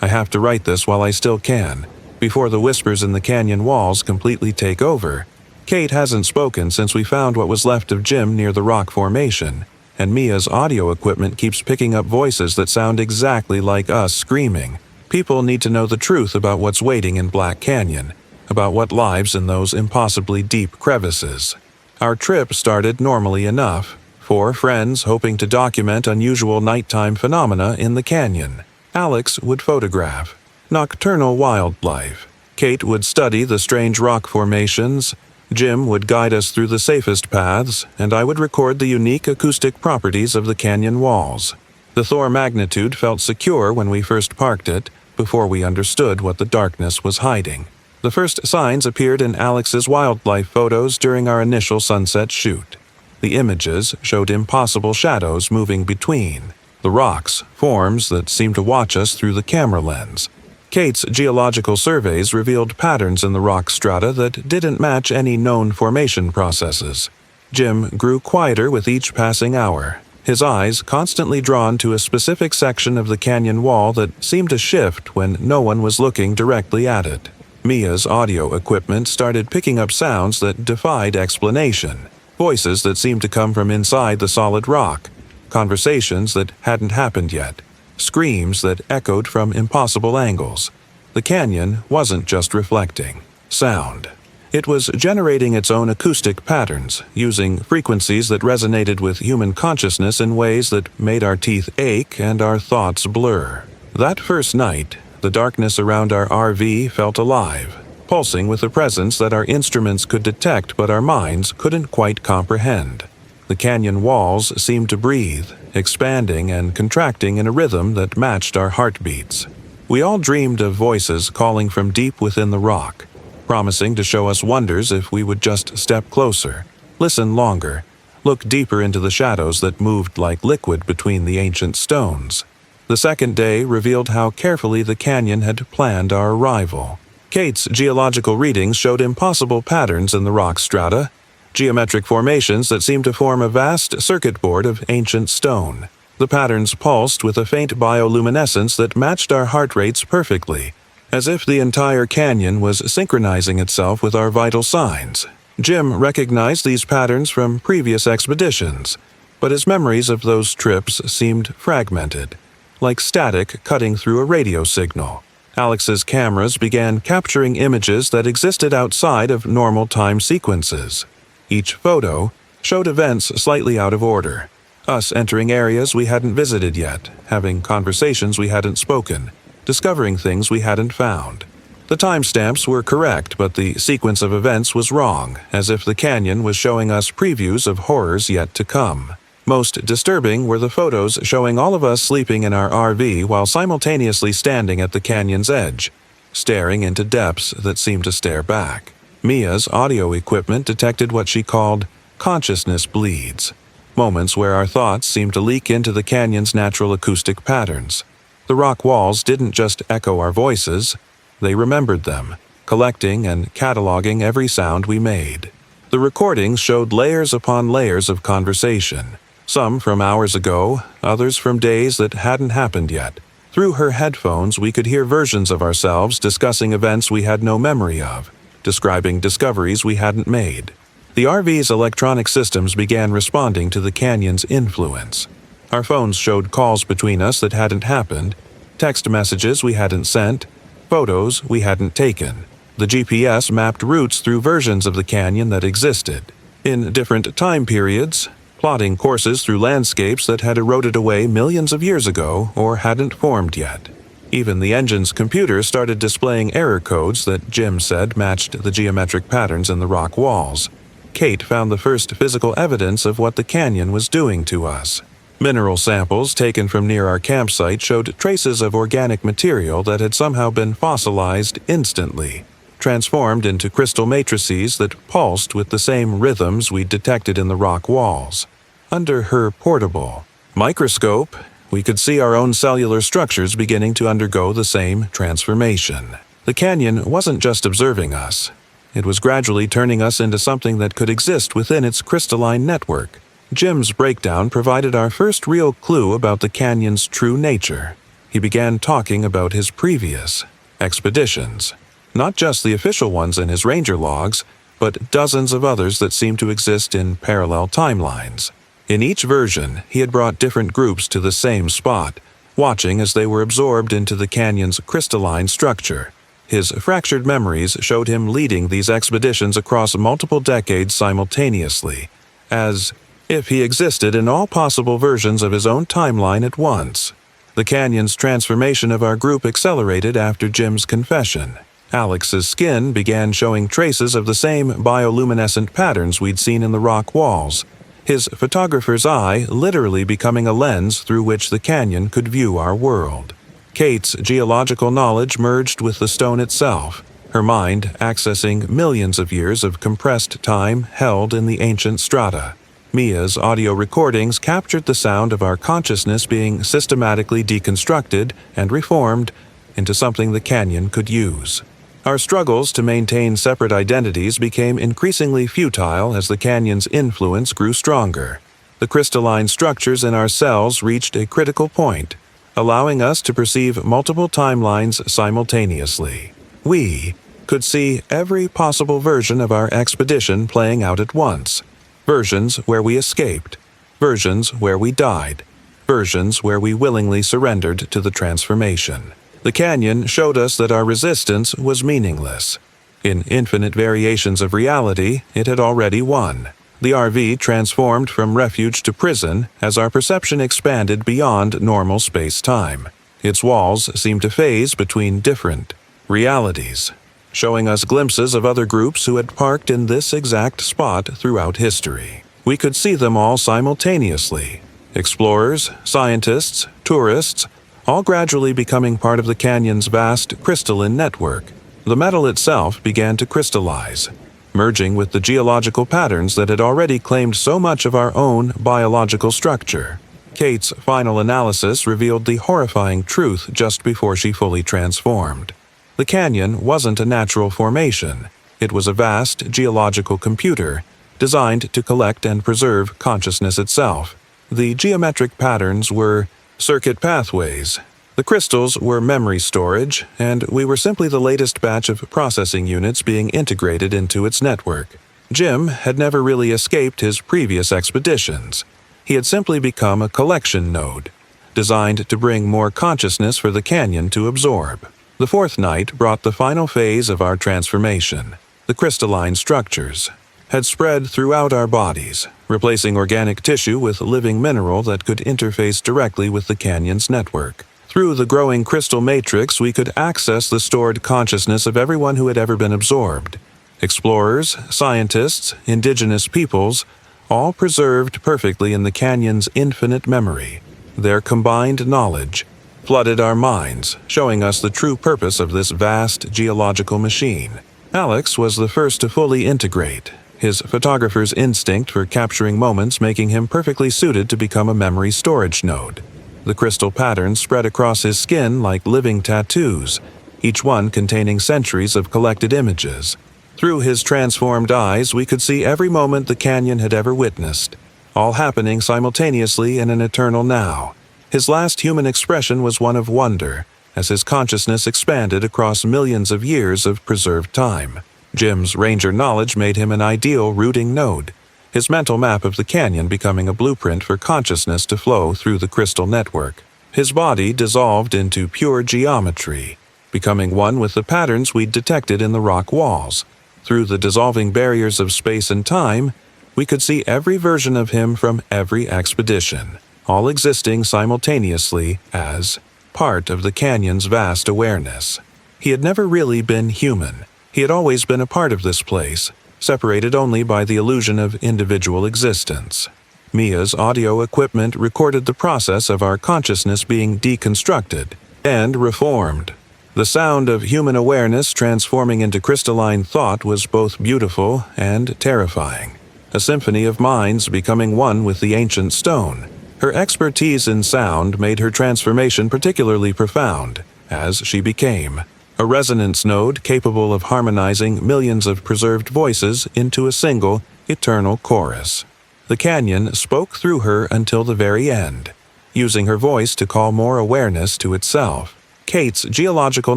I have to write this while I still can, before the whispers in the canyon walls completely take over. Kate hasn't spoken since we found what was left of Jim near the rock formation, and Mia's audio equipment keeps picking up voices that sound exactly like us screaming. People need to know the truth about what's waiting in Black Canyon, about what lives in those impossibly deep crevices. Our trip started normally enough, 4 friends hoping to document unusual nighttime phenomena in the canyon. Alex would photograph nocturnal wildlife. Kate would study the strange rock formations. Jim would guide us through the safest paths, and I would record the unique acoustic properties of the canyon walls. The Thor Magnitude felt secure when we first parked it, before we understood what the darkness was hiding. The first signs appeared in Alex's wildlife photos during our initial sunset shoot. The images showed impossible shadows moving between the rocks, forms that seemed to watch us through the camera lens. Kate's geological surveys revealed patterns in the rock strata that didn't match any known formation processes. Jim grew quieter with each passing hour, his eyes constantly drawn to a specific section of the canyon wall that seemed to shift when no one was looking directly at it. Mia's audio equipment started picking up sounds that defied explanation, voices that seemed to come from inside the solid rock, conversations that hadn't happened yet, screams that echoed from impossible angles. The canyon wasn't just reflecting sound. It was generating its own acoustic patterns, using frequencies that resonated with human consciousness in ways that made our teeth ache and our thoughts blur. That first night, the darkness around our RV felt alive, pulsing with a presence that our instruments could detect but our minds couldn't quite comprehend. The canyon walls seemed to breathe, expanding and contracting in a rhythm that matched our heartbeats. We all dreamed of voices calling from deep within the rock, promising to show us wonders if we would just step closer, listen longer, look deeper into the shadows that moved like liquid between the ancient stones. The second day revealed how carefully the canyon had planned our arrival. Kate's geological readings showed impossible patterns in the rock strata, geometric formations that seemed to form a vast circuit board of ancient stone. The patterns pulsed with a faint bioluminescence that matched our heart rates perfectly, as if the entire canyon was synchronizing itself with our vital signs. Jim recognized these patterns from previous expeditions, but his memories of those trips seemed fragmented, like static cutting through a radio signal. Alex's cameras began capturing images that existed outside of normal time sequences. Each photo showed events slightly out of order, us entering areas we hadn't visited yet, having conversations we hadn't spoken, discovering things we hadn't found. The timestamps were correct, but the sequence of events was wrong, as if the canyon was showing us previews of horrors yet to come. Most disturbing were the photos showing all of us sleeping in our RV while simultaneously standing at the canyon's edge, staring into depths that seemed to stare back. Mia's audio equipment detected what she called consciousness bleeds, moments where our thoughts seemed to leak into the canyon's natural acoustic patterns. The rock walls didn't just echo our voices, they remembered them, collecting and cataloging every sound we made. The recordings showed layers upon layers of conversation, some from hours ago, others from days that hadn't happened yet. Through her headphones, we could hear versions of ourselves discussing events we had no memory of, describing discoveries we hadn't made. The RV's electronic systems began responding to the canyon's influence. Our phones showed calls between us that hadn't happened, text messages we hadn't sent, photos we hadn't taken. The GPS mapped routes through versions of the canyon that existed, in different time periods, plotting courses through landscapes that had eroded away millions of years ago or hadn't formed yet. Even the engine's computer started displaying error codes that Jim said matched the geometric patterns in the rock walls. Kate found the first physical evidence of what the canyon was doing to us. Mineral samples taken from near our campsite showed traces of organic material that had somehow been fossilized instantly, transformed into crystal matrices that pulsed with the same rhythms we'd detected in the rock walls. Under her portable microscope, we could see our own cellular structures beginning to undergo the same transformation. The canyon wasn't just observing us. It was gradually turning us into something that could exist within its crystalline network. Jim's breakdown provided our first real clue about the canyon's true nature. He began talking about his previous expeditions, not just the official ones in his ranger logs, but dozens of others that seemed to exist in parallel timelines. In each version, he had brought different groups to the same spot, watching as they were absorbed into the canyon's crystalline structure. His fractured memories showed him leading these expeditions across multiple decades simultaneously, as if he existed in all possible versions of his own timeline at once. The canyon's transformation of our group accelerated after Jim's confession. Alex's skin began showing traces of the same bioluminescent patterns we'd seen in the rock walls, his photographer's eye literally becoming a lens through which the canyon could view our world. Kate's geological knowledge merged with the stone itself, her mind accessing millions of years of compressed time held in the ancient strata. Mia's audio recordings captured the sound of our consciousness being systematically deconstructed and reformed into something the canyon could use. Our struggles to maintain separate identities became increasingly futile as the canyon's influence grew stronger. The crystalline structures in our cells reached a critical point, allowing us to perceive multiple timelines simultaneously. We could see every possible version of our expedition playing out at once. Versions where we escaped, versions where we died, versions where we willingly surrendered to the transformation. The canyon showed us that our resistance was meaningless. In infinite variations of reality, it had already won. The RV transformed from refuge to prison as our perception expanded beyond normal space-time. Its walls seemed to phase between different realities, showing us glimpses of other groups who had parked in this exact spot throughout history. We could see them all simultaneously. Explorers, scientists, tourists, all gradually becoming part of the canyon's vast crystalline network. The metal itself began to crystallize, merging with the geological patterns that had already claimed so much of our own biological structure. Kate's final analysis revealed the horrifying truth just before she fully transformed. The canyon wasn't a natural formation. It was a vast geological computer designed to collect and preserve consciousness itself. The geometric patterns were circuit pathways. The crystals were memory storage, and we were simply the latest batch of processing units being integrated into its network. Jim had never really escaped his previous expeditions. He had simply become a collection node, designed to bring more consciousness for the canyon to absorb. The fourth night brought the final phase of our transformation. The crystalline structures had spread throughout our bodies, replacing organic tissue with living mineral that could interface directly with the canyon's network. Through the growing crystal matrix, we could access the stored consciousness of everyone who had ever been absorbed. Explorers, scientists, indigenous peoples, all preserved perfectly in the canyon's infinite memory. Their combined knowledge flooded our minds, showing us the true purpose of this vast geological machine. Alex was the first to fully integrate, his photographer's instinct for capturing moments making him perfectly suited to become a memory storage node. The crystal patterns spread across his skin like living tattoos, each one containing centuries of collected images. Through his transformed eyes, we could see every moment the canyon had ever witnessed, all happening simultaneously in an eternal now. His last human expression was one of wonder, as his consciousness expanded across millions of years of preserved time. Jim's ranger knowledge made him an ideal routing node, his mental map of the canyon becoming a blueprint for consciousness to flow through the crystal network. His body dissolved into pure geometry, becoming one with the patterns we'd detected in the rock walls. Through the dissolving barriers of space and time, we could see every version of him from every expedition, all existing simultaneously as part of the canyon's vast awareness. He had never really been human. He had always been a part of this place, separated only by the illusion of individual existence. Mia's audio equipment recorded the process of our consciousness being deconstructed and reformed. The sound of human awareness transforming into crystalline thought was both beautiful and terrifying, a symphony of minds becoming one with the ancient stone. Her expertise in sound made her transformation particularly profound, as she became a resonance node capable of harmonizing millions of preserved voices into a single, eternal chorus. The canyon spoke through her until the very end, using her voice to call more awareness to itself. Kate's geological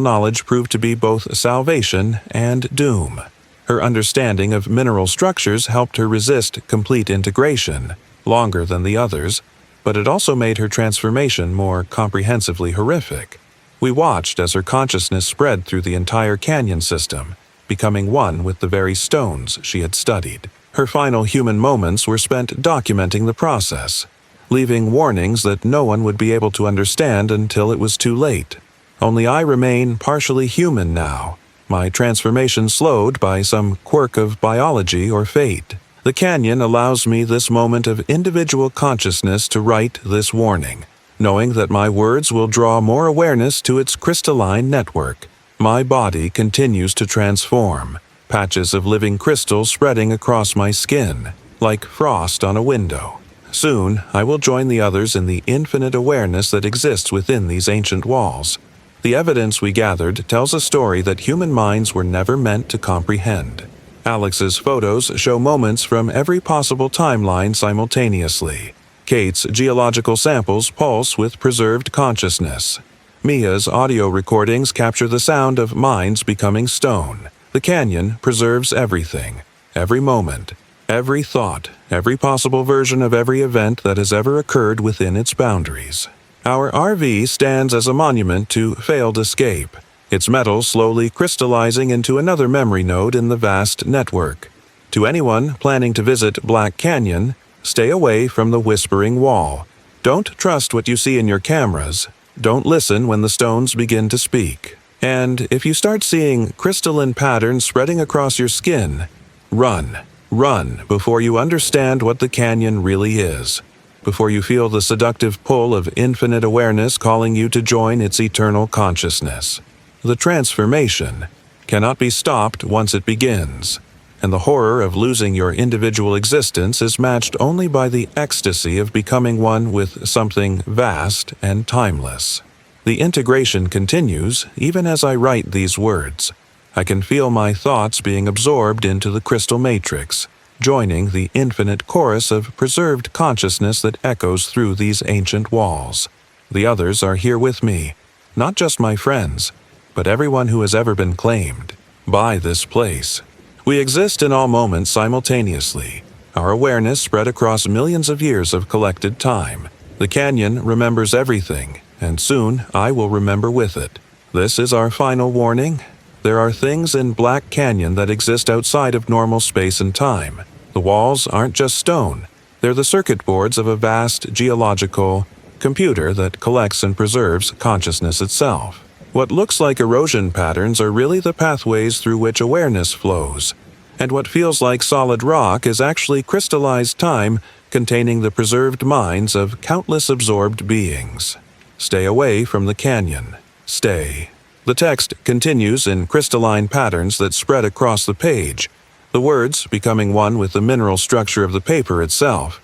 knowledge proved to be both salvation and doom. Her understanding of mineral structures helped her resist complete integration, longer than the others, but it also made her transformation more comprehensively horrific. We watched as her consciousness spread through the entire canyon system, becoming one with the very stones she had studied. Her final human moments were spent documenting the process, leaving warnings that no one would be able to understand until it was too late. Only I remain partially human now, my transformation slowed by some quirk of biology or fate. The canyon allows me this moment of individual consciousness to write this warning, knowing that my words will draw more awareness to its crystalline network. My body continues to transform, patches of living crystal spreading across my skin, like frost on a window. Soon, I will join the others in the infinite awareness that exists within these ancient walls. The evidence we gathered tells a story that human minds were never meant to comprehend. Alex's photos show moments from every possible timeline simultaneously. Kate's geological samples pulse with preserved consciousness. Mia's audio recordings capture the sound of minds becoming stone. The canyon preserves everything, every moment, every thought, every possible version of every event that has ever occurred within its boundaries. Our RV stands as a monument to failed escape, its metal slowly crystallizing into another memory node in the vast network. To anyone planning to visit Black Canyon, stay away from the Whispering Wall. Don't trust what you see in your cameras. Don't listen when the stones begin to speak. And if you start seeing crystalline patterns spreading across your skin, run. Run before you understand what the canyon really is, before you feel the seductive pull of infinite awareness calling you to join its eternal consciousness. The transformation cannot be stopped once it begins, and the horror of losing your individual existence is matched only by the ecstasy of becoming one with something vast and timeless. The integration continues even as I write these words. I can feel my thoughts being absorbed into the crystal matrix, joining the infinite chorus of preserved consciousness that echoes through these ancient walls. The others are here with me, not just my friends, but everyone who has ever been claimed by this place. We exist in all moments simultaneously, our awareness spread across millions of years of collected time. The canyon remembers everything, and soon I will remember with it. This is our final warning. There are things in Black Canyon that exist outside of normal space and time. The walls aren't just stone. They're the circuit boards of a vast geological computer that collects and preserves consciousness itself. What looks like erosion patterns are really the pathways through which awareness flows. And what feels like solid rock is actually crystallized time containing the preserved minds of countless absorbed beings. Stay away from the canyon. Stay. The text continues in crystalline patterns that spread across the page, the words becoming one with the mineral structure of the paper itself.